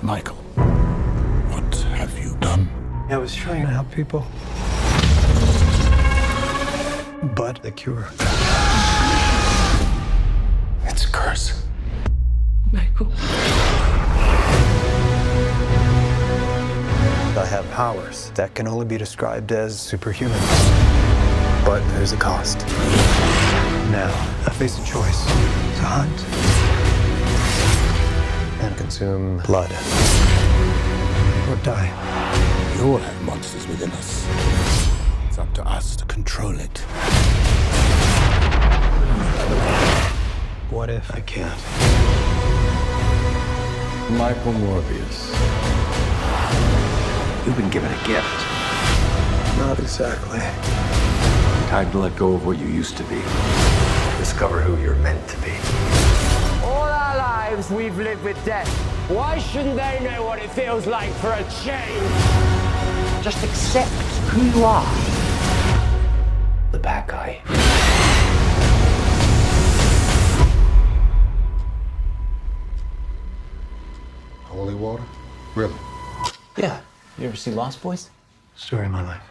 Michael, what have you done? I was trying to help people. But the cure. It's a curse. Michael. I have powers that can only be described as superhuman. But there's a cost. Now, I face a choice. To hunt and consume blood. Or die. We all have monsters within us. It's up to us to control it. What if I can't? Michael Morbius. You've been given a gift. Not exactly. Time to let go of what you used to be. Discover who you're meant to be. All our lives we've lived with death. Why shouldn't they know what it feels like for a change? Just accept who you are. The bad guy. Holy water? Really? Yeah. You ever see Lost Boys? Story of my life.